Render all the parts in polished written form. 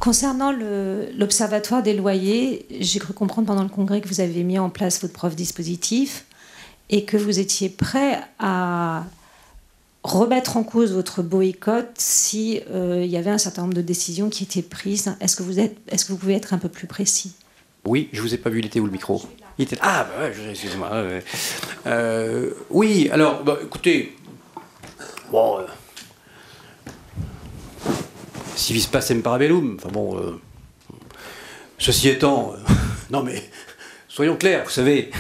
Concernant l'Observatoire des loyers, j'ai cru comprendre pendant le congrès que vous avez mis en place votre propre dispositif et que vous étiez prêt à remettre en cause votre boycott si il y avait un certain nombre de décisions qui étaient prises. Est-ce que vous pouvez être un peu plus précis? Oui, je ne vous ai pas vu, il était où le micro? Il était... Ah, bah ouais, excusez-moi. Oui, alors, bah, écoutez, bon, si vis pacem parabellum, enfin bon, ceci étant, non mais, soyons clairs, vous savez,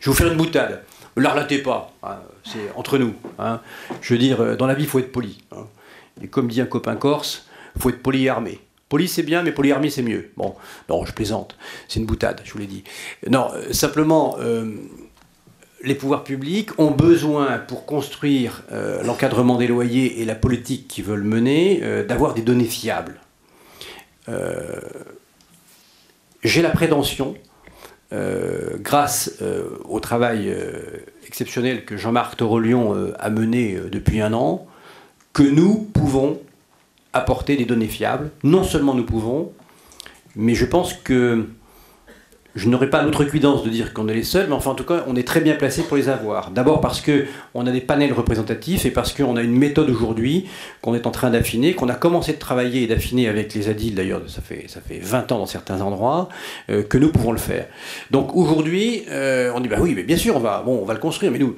je vais vous faire une boutade, ne la relatez pas, hein, c'est entre nous, hein. Je veux dire, dans la vie, il faut être poli, hein. Et comme dit un copain corse, il faut être poli et armé. Poli c'est bien, mais polyarmie c'est mieux. Bon, non, je plaisante, c'est une boutade, je vous l'ai dit. Non, simplement, les pouvoirs publics ont besoin, pour construire l'encadrement des loyers et la politique qu'ils veulent mener, d'avoir des données fiables. J'ai la prétention, grâce au travail exceptionnel que Jean-Marc Torolion a mené depuis un an, que nous pouvons apporter des données fiables. Non seulement nous pouvons, mais je pense que je n'aurai pas l'outrecuidance de dire qu'on est les seuls, mais enfin en tout cas on est très bien placé pour les avoir. D'abord parce qu'on a des panels représentatifs et parce qu'on a une méthode aujourd'hui qu'on est en train d'affiner, qu'on a commencé de travailler et d'affiner avec les ADIL, d'ailleurs ça fait 20 ans dans certains endroits, que nous pouvons le faire. Donc aujourd'hui on dit bah oui mais bien sûr on va le construire, mais nous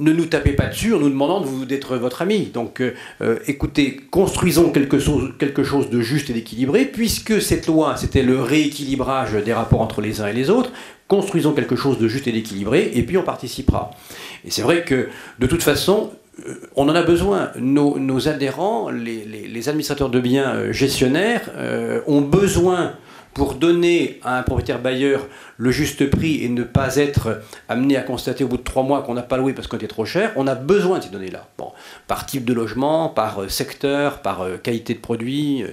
ne nous tapez pas dessus en nous demandant d'être votre ami. Donc, écoutez, construisons quelque chose de juste et d'équilibré, puisque cette loi, c'était le rééquilibrage des rapports entre les uns et les autres. Construisons quelque chose de juste et d'équilibré, et puis on participera. Et c'est vrai que, de toute façon, on en a besoin. Nos adhérents, les administrateurs de biens gestionnaires, ont besoin, pour donner à un propriétaire bailleur le juste prix et ne pas être amené à constater au bout de 3 mois qu'on n'a pas loué parce qu'on était trop cher, on a besoin de ces données-là. Bon, par type de logement, par secteur, par qualité de produit.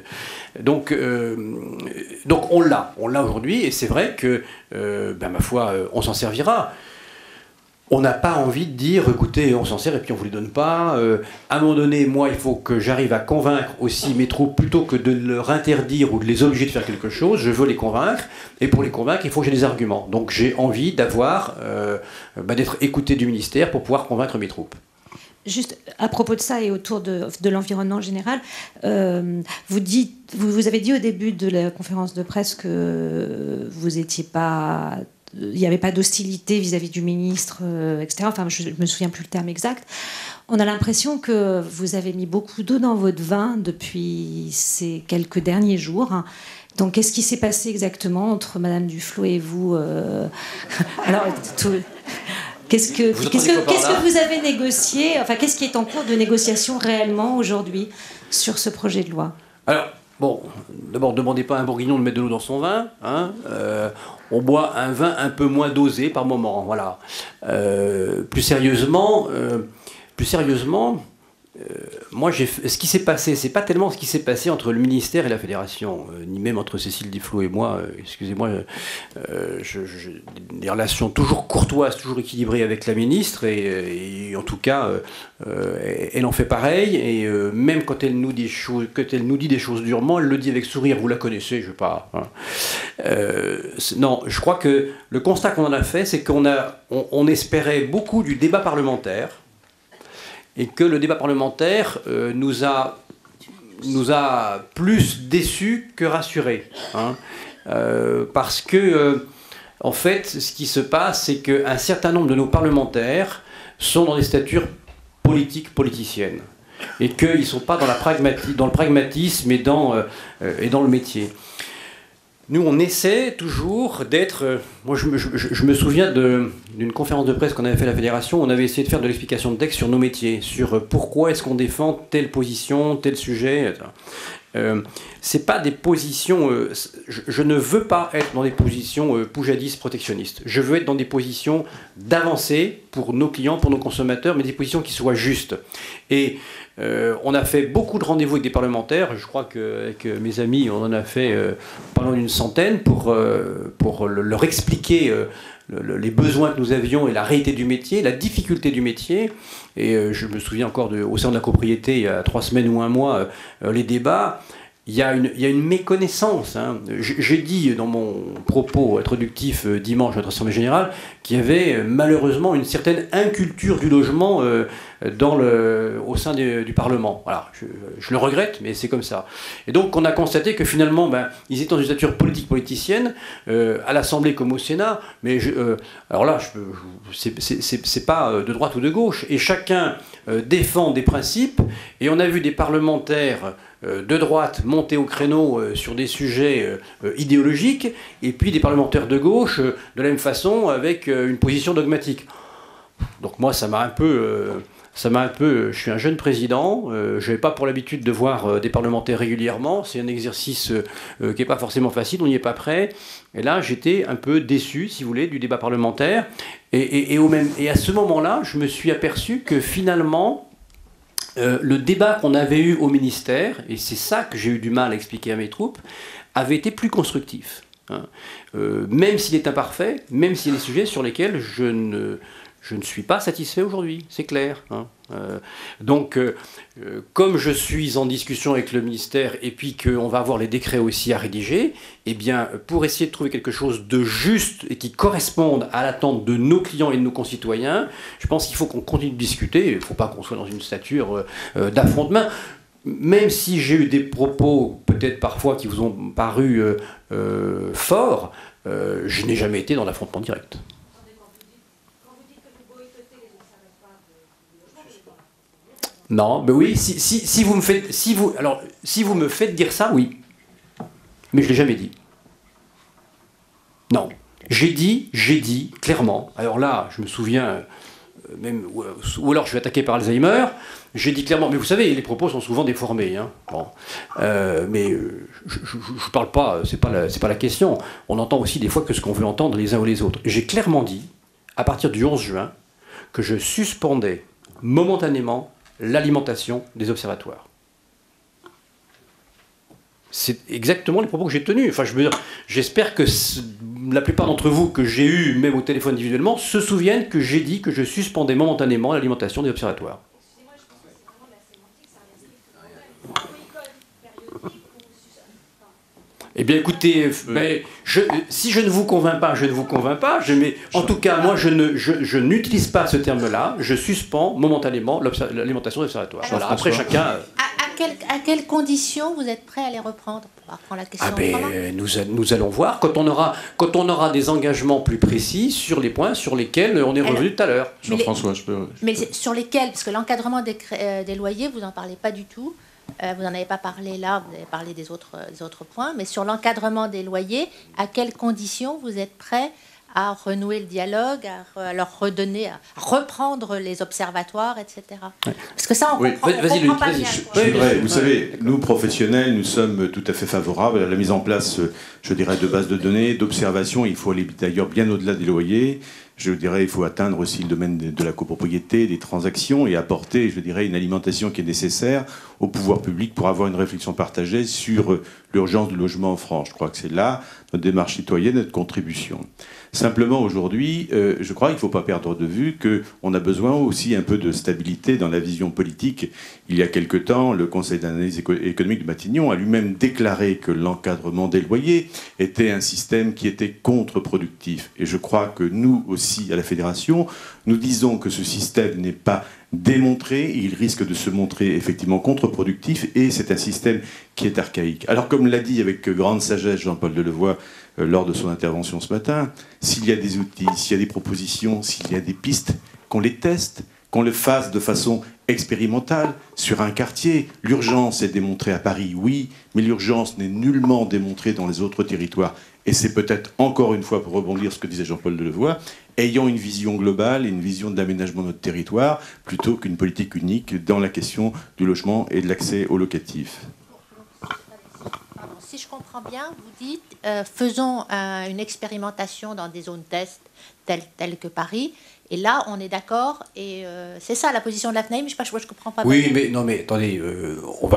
Donc on l'a aujourd'hui, et c'est vrai que, ma foi, on s'en servira. On n'a pas envie de dire, écoutez, on s'en sert et puis on ne vous les donne pas. À un moment donné, moi, il faut que j'arrive à convaincre aussi mes troupes, plutôt que de leur interdire ou de les obliger de faire quelque chose. Je veux les convaincre, et pour les convaincre, il faut que j'ai des arguments. Donc j'ai envie d'être écouté du ministère pour pouvoir convaincre mes troupes. Juste à propos de ça et autour de l'environnement en général, vous avez dit au début de la conférence de presse que vous n'étiez pas... Il n'y avait pas d'hostilité vis-à-vis du ministre, etc. Enfin, je ne me souviens plus le terme exact. On a l'impression que vous avez mis beaucoup d'eau dans votre vin depuis ces quelques derniers jours. Donc, qu'est-ce qui s'est passé exactement entre Madame Duflot et vous Alors, qu'est-ce que vous avez négocié? Enfin, qu'est-ce qui est en cours de négociation réellement aujourd'hui sur ce projet de loi? Alors, bon, d'abord, ne demandez pas à un bourguignon de mettre de l'eau dans son vin, hein. On boit un vin un peu moins dosé par moment, voilà. Plus sérieusement, moi, ce qui s'est passé, c'est pas tellement ce qui s'est passé entre le ministère et la fédération, ni même entre Cécile Duflot et moi. Excusez-moi, des relations toujours courtoises, toujours équilibrées avec la ministre, et en tout cas, elle en fait pareil. Et même quand elle nous dit des choses durement, elle le dit avec sourire. Vous la connaissez, je ne sais pas. Hein. Non, je crois que le constat qu'on en a fait, c'est qu'on espérait beaucoup du débat parlementaire. Et que le débat parlementaire nous a plus déçus que rassurés. Hein. Parce que, en fait, ce qui se passe, c'est qu'un certain nombre de nos parlementaires sont dans des statures politiciennes. Et qu'ils ne sont pas dans le pragmatisme et dans le métier. Nous, on essaie toujours d'être... moi, je me souviens d'une conférence de presse qu'on avait fait à la Fédération. On avait essayé de faire de l'explication de texte sur nos métiers, sur pourquoi est-ce qu'on défend telle position, tel sujet. C'est pas des positions... je ne veux pas être dans des positions poujadistes protectionnistes. Je veux être dans des positions d'avancée pour nos clients, pour nos consommateurs, mais des positions qui soient justes. Et... on a fait beaucoup de rendez-vous avec des parlementaires. Je crois qu'avec mes amis, on en a fait pendant une centaine pour leur expliquer les besoins que nous avions et la réalité du métier, la difficulté du métier. Et je me souviens encore au sein de la copropriété, il y a 3 semaines ou un mois, les débats. il y a une méconnaissance. Hein. J'ai dit dans mon propos introductif dimanche à l'Assemblée générale qu'il y avait malheureusement une certaine inculture du logement au sein du Parlement. Voilà, je le regrette, mais c'est comme ça. Et donc on a constaté que finalement, ils étaient dans une stature politicienne, à l'Assemblée comme au Sénat, mais alors là, c'est pas de droite ou de gauche, et chacun défend des principes, et on a vu des parlementaires de droite monter au créneau sur des sujets idéologiques, et puis des parlementaires de gauche de la même façon avec une position dogmatique. Donc moi, ça m'a un peu, je suis un jeune président, je n'avais pas pour l'habitude de voir des parlementaires régulièrement, c'est un exercice qui n'est pas forcément facile, on n'y est pas prêt, et là j'étais un peu déçu, si vous voulez, du débat parlementaire, et à ce moment-là, je me suis aperçu que finalement, le débat qu'on avait eu au ministère, et c'est ça que j'ai eu du mal à expliquer à mes troupes, avait été plus constructif. Hein. Même s'il est imparfait, même s'il y a des sujets sur lesquels je ne suis pas satisfait aujourd'hui, c'est clair. Hein. Donc, comme je suis en discussion avec le ministère et puis qu'on va avoir les décrets aussi à rédiger, eh bien, pour essayer de trouver quelque chose de juste et qui corresponde à l'attente de nos clients et de nos concitoyens, je pense qu'il faut qu'on continue de discuter. Il ne faut pas qu'on soit dans une stature d'affrontement. Même si j'ai eu des propos, peut-être parfois, qui vous ont paru forts, je n'ai jamais été dans l'affrontement direct. Non, ben oui, si vous me faites dire ça, oui. Mais je ne l'ai jamais dit. Non. J'ai dit clairement. Alors là, je me souviens, même, ou alors je vais attaquer par Alzheimer, j'ai dit clairement, mais vous savez, les propos sont souvent déformés. Hein. Bon. Mais je ne parle pas, c'est pas la question. On entend aussi des fois que ce qu'on veut entendre les uns ou les autres. J'ai clairement dit, à partir du 11 juin, que je suspendais momentanément l'alimentation des observatoires. C'est exactement les propos que j'ai tenus. Enfin, j'espère que la plupart d'entre vous que j'ai eu, même au téléphone individuellement, se souviennent que j'ai dit que je suspendais momentanément l'alimentation des observatoires. Excusez-moi, je pense que c'est vraiment de la sémantique, ça reste Eh bien, écoutez, si je ne vous convainc pas, je ne vous convainc pas. En tout cas, moi, je n'utilise pas ce terme-là. Je suspends momentanément l'alimentation des observatoires. Voilà. Après, chacun... À quelles conditions vous êtes prêt à les reprendre? On va reprendre la question. Nous allons voir quand on aura des engagements plus précis sur les points sur lesquels on est revenu tout à l'heure. Jean-François, je peux... Mais sur lesquels? Parce que l'encadrement des loyers, vous n'en parlez pas du tout. Vous n'en avez pas parlé là, vous avez parlé des autres points. Mais sur l'encadrement des loyers, à quelles conditions vous êtes prêt à renouer le dialogue, à leur redonner, à reprendre les observatoires, etc. Ouais. Parce que ça, on comprend pas bien. Vous savez, nous, professionnels, nous sommes tout à fait favorables à la mise en place, je dirais, de bases de données, d'observation. Il faut aller d'ailleurs bien au-delà des loyers. Je dirais, il faut atteindre aussi le domaine de la copropriété, des transactions, et apporter, je dirais, une alimentation qui est nécessaire au pouvoir public pour avoir une réflexion partagée sur l'urgence du logement en France. Je crois que c'est là notre démarche citoyenne, notre contribution. Simplement, aujourd'hui, je crois qu'il ne faut pas perdre de vue qu'on a besoin aussi un peu de stabilité dans la vision politique. Il y a quelque temps, le Conseil d'analyse économique de Matignon a lui-même déclaré que l'encadrement des loyers était un système qui était contre-productif. Et je crois que nous aussi, à la Fédération, nous disons que ce système n'est pas démontré, il risque de se montrer effectivement contre-productif, et c'est un système qui est archaïque. Alors, comme l'a dit avec grande sagesse Jean-Paul Delevoye lors de son intervention ce matin, s'il y a des outils, s'il y a des propositions, s'il y a des pistes, qu'on les teste, qu'on le fasse de façon expérimentale sur un quartier. L'urgence est démontrée à Paris, oui, mais l'urgence n'est nullement démontrée dans les autres territoires. Et c'est peut-être, encore une fois, pour rebondir ce que disait Jean-Paul Delevoye, ayant une vision globale et une vision de l'aménagement de notre territoire, plutôt qu'une politique unique dans la question du logement et de l'accès au locatif. Si je comprends bien, vous dites faisons une expérimentation dans des zones test telles que Paris, et là on est d'accord, et c'est ça la position de la FNAIM. Je ne sais pas, je comprends pas. Oui, mais non, mais attendez, on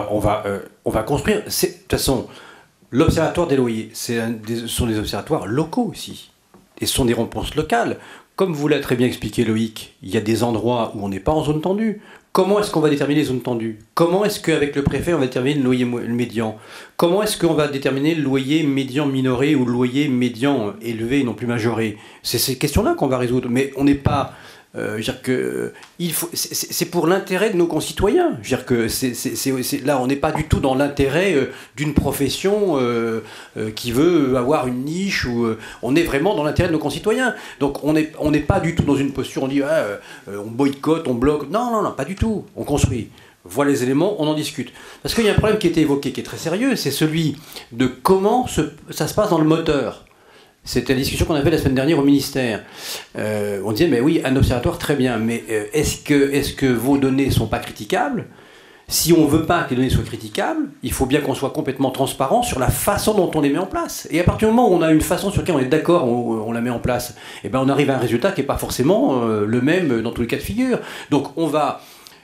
va construire. De toute façon, l'observatoire des loyers, ce sont des observatoires locaux aussi. Et ce sont des réponses locales. comme vous l'a très bien expliqué Loïc, il y a des endroits où on n'est pas en zone tendue. Comment est-ce qu'on va déterminer les zones tendues? Comment est-ce qu'avec le préfet, on va déterminer le loyer médian? Comment est-ce qu'on va déterminer le loyer médian minoré ou le loyer médian élevé et non plus majoré? C'est ces questions-là qu'on va résoudre. Mais on n'est pas... c'est pour l'intérêt de nos concitoyens. Je veux dire que là, on n'est pas du tout dans l'intérêt d'une profession qui veut avoir une niche. On est vraiment dans l'intérêt de nos concitoyens. Donc on n'est pas du tout dans une posture, on dit on boycotte, on bloque. Non, pas du tout. On construit. Voilà les éléments, on en discute. Parce qu'il y a un problème qui a été évoqué, qui est très sérieux, c'est celui de comment ça se passe dans le moteur. C'était la discussion qu'on avait la semaine dernière au ministère. On disait, mais oui, un observatoire, très bien, mais est-ce que vos données ne sont pas critiquables? Si on ne veut pas que les données soient critiquables, il faut bien qu'on soit complètement transparent sur la façon dont on les met en place. Et à partir du moment où on a une façon sur laquelle on est d'accord, on la met en place, et ben on arrive à un résultat qui n'est pas forcément le même dans tous les cas de figure. Donc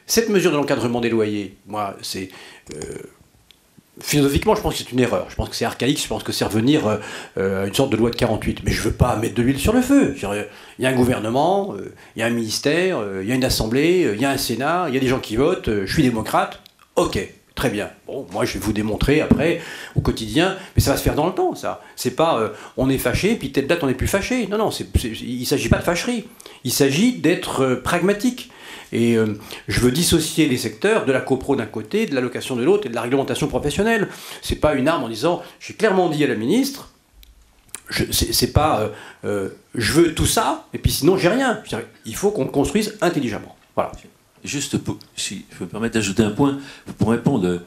cette mesure de l'encadrement des loyers, moi, c'est... philosophiquement, je pense que c'est une erreur. Je pense que c'est archaïque. Je pense que c'est revenir à une sorte de loi de 48. Mais je ne veux pas mettre de l'huile sur le feu. Il y a un gouvernement, il y a un ministère, il y a une assemblée, il y a un Sénat, il y a des gens qui votent. Je suis démocrate. Ok, très bien. Bon, moi, je vais vous démontrer après, au quotidien. Mais ça va se faire dans le temps, ça. C'est pas on est fâché, puis telle date, on n'est plus fâché. Non, il ne s'agit pas de fâcherie. Il s'agit d'être pragmatique. Et je veux dissocier les secteurs de la copro d'un côté, de la location de l'autre et de la réglementation professionnelle. C'est pas une arme en disant, j'ai clairement dit à la ministre, c'est pas je veux tout ça, et puis sinon j'ai rien. Il faut qu'on construise intelligemment. Voilà. Juste, si je peux me permettre d'ajouter un point, pour répondre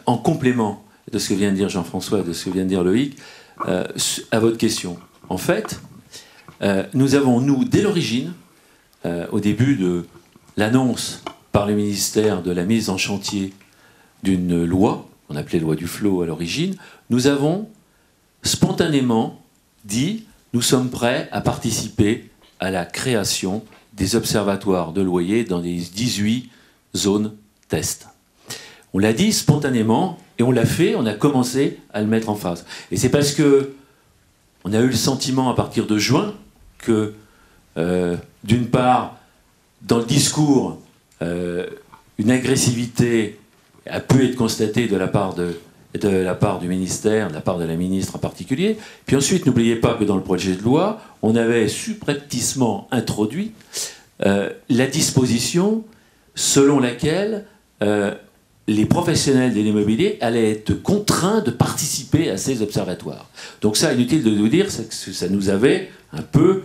en complément de ce que vient de dire Jean-François, de ce que vient de dire Loïc, à votre question. En fait, nous avons, dès l'origine, au début de l'annonce par le ministère de la mise en chantier d'une loi, qu'on appelait loi Duflot à l'origine, nous avons spontanément dit nous sommes prêts à participer à la création des observatoires de loyer dans les 18 zones test. On l'a dit spontanément et on l'a fait, on a commencé à le mettre en phase. Et c'est parce que on a eu le sentiment à partir de juin que, d'une part, dans le discours, une agressivité a pu être constatée de la part du ministère, de la part de la ministre en particulier. Puis ensuite, n'oubliez pas que dans le projet de loi, on avait subrepticement introduit la disposition selon laquelle les professionnels de l'immobilier allaient être contraints de participer à ces observatoires. Donc ça, inutile de vous dire que ça nous avait un peu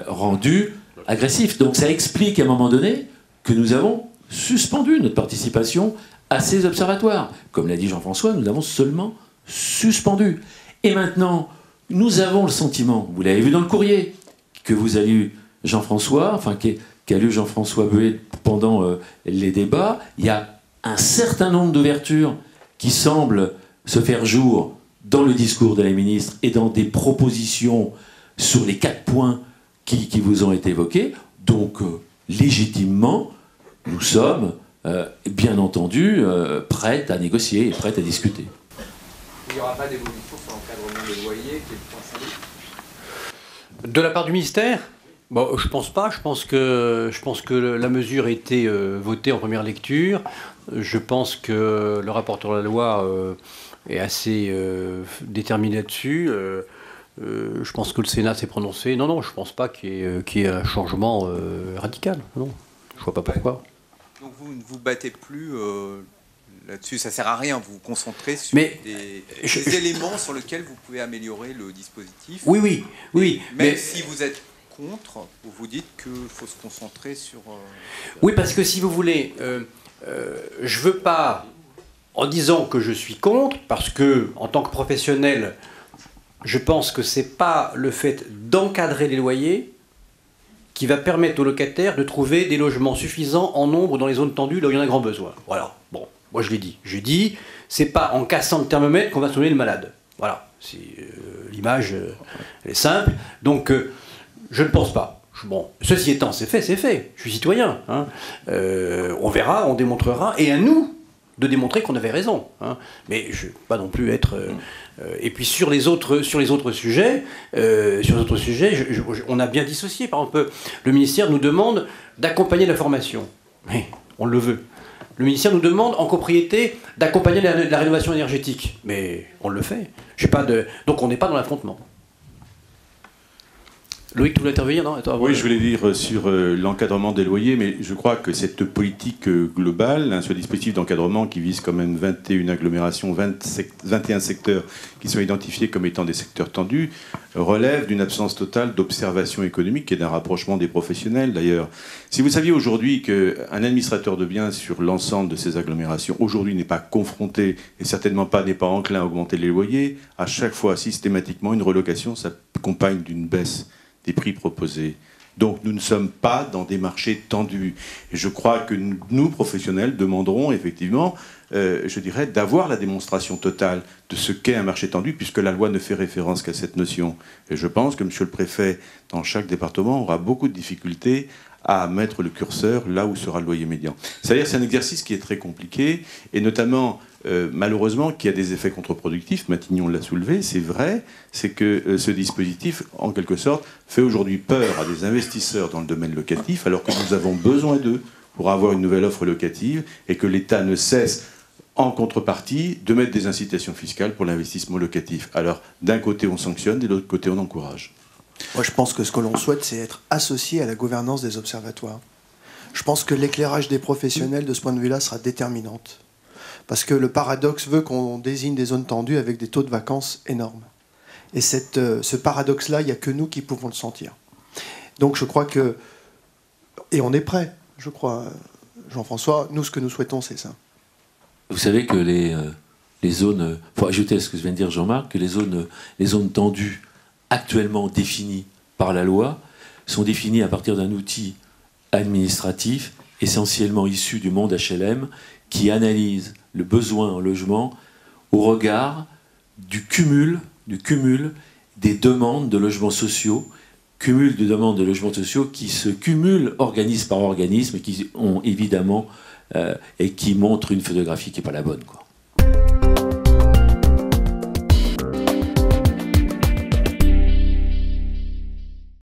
rendu agressif. Donc ça explique à un moment donné que nous avons suspendu notre participation à ces observatoires. Comme l'a dit Jean-François, nous avons seulement suspendu. Et maintenant, nous avons le sentiment, vous l'avez vu dans le courrier, que vous avez lu Jean-François, enfin qu'a lu Jean-François Buet pendant les débats, il y a un certain nombre d'ouvertures qui semblent se faire jour dans le discours de la ministre et dans des propositions sur les 4 points qui vous ont été évoqués. Donc, légitimement, nous sommes, bien entendu, prêts à négocier et prêts à discuter. Il n'y aura pas d'évolution sur l'encadrement des loyers qui est le point salut. De la part du ministère ? Bon, je pense pas. Je pense que la mesure a été votée en première lecture. Je pense que le rapporteur de la loi est assez déterminé là-dessus. Je pense que le Sénat s'est prononcé. Non, je ne pense pas qu'il y ait un changement radical. Non, je ne vois pas pourquoi. Donc vous ne vous battez plus là-dessus, ça ne sert à rien, vous vous concentrez sur des éléments sur lesquels vous pouvez améliorer le dispositif. Oui. Même si vous êtes contre, vous vous dites qu'il faut se concentrer sur... Oui, parce que si vous voulez, je ne veux pas, en disant que je suis contre, parce que en tant que professionnel, je pense que ce n'est pas le fait d'encadrer les loyers qui va permettre aux locataires de trouver des logements suffisants en nombre dans les zones tendues là où il y en a grand besoin. Voilà. Bon, moi je l'ai dit. Je dis, c'est pas en cassant le thermomètre qu'on va soigner le malade. Voilà. L'image elle est simple. Donc, je ne pense pas. Bon, ceci étant, c'est fait. Je suis citoyen. Hein. On verra, on démontrera. Et à nous de démontrer qu'on avait raison. Hein. Mais je ne veux pas non plus être... et puis sur les autres sujets, on a bien dissocié. Par exemple, le ministère nous demande d'accompagner la formation. Mais on le veut. Le ministère nous demande en copropriété d'accompagner la rénovation énergétique. Mais on le fait. Donc on n'est pas dans l'affrontement. Loïc, tu voulais intervenir, non? Oui, je voulais dire sur l'encadrement des loyers, mais je crois que cette politique globale, hein, ce dispositif d'encadrement qui vise quand même 21 agglomérations, 21 secteurs qui sont identifiés comme étant des secteurs tendus, relève d'une absence totale d'observation économique et d'un rapprochement des professionnels. D'ailleurs, si vous saviez aujourd'hui qu'un administrateur de biens sur l'ensemble de ces agglomérations, aujourd'hui n'est pas confronté, et certainement n'est pas enclin à augmenter les loyers, à chaque fois, systématiquement, une relocation s'accompagne d'une baisse des prix proposés. Donc nous ne sommes pas dans des marchés tendus. Et je crois que nous, professionnels, demanderons effectivement, je dirais, d'avoir la démonstration totale de ce qu'est un marché tendu, puisque la loi ne fait référence qu'à cette notion. Et je pense que monsieur le préfet, dans chaque département, aura beaucoup de difficultés à mettre le curseur là où sera le loyer médian. C'est-à-dire que c'est un exercice qui est très compliqué, et notamment, malheureusement, qui a des effets contre-productifs. Matignon l'a soulevé, c'est vrai, c'est que ce dispositif, en quelque sorte, fait aujourd'hui peur à des investisseurs dans le domaine locatif, alors que nous avons besoin d'eux pour avoir une nouvelle offre locative, et que l'État ne cesse, en contrepartie, de mettre des incitations fiscales pour l'investissement locatif. Alors, d'un côté, on sanctionne, et de l'autre côté, on encourage. Moi, je pense que ce que l'on souhaite, c'est être associé à la gouvernance des observatoires. Je pense que l'éclairage des professionnels, de ce point de vue-là, sera déterminante. Parce que le paradoxe veut qu'on désigne des zones tendues avec des taux de vacances énormes. Et ce paradoxe-là, il n'y a que nous qui pouvons le sentir. Donc je crois que... Et on est prêt, je crois, Jean-François. Nous, ce que nous souhaitons, c'est ça. Vous savez que les zones... Il faut ajouter à ce que vient de dire Jean-Marc, que les zones tendues actuellement définies par la loi sont définies à partir d'un outil administratif essentiellement issu du monde HLM qui analyse le besoin en logement au regard du cumul des demandes de logements sociaux, cumul de demandes de logements sociaux qui se cumulent organisme par organisme et qui ont évidemment et qui montrent une photographie qui n'est pas la bonne, quoi.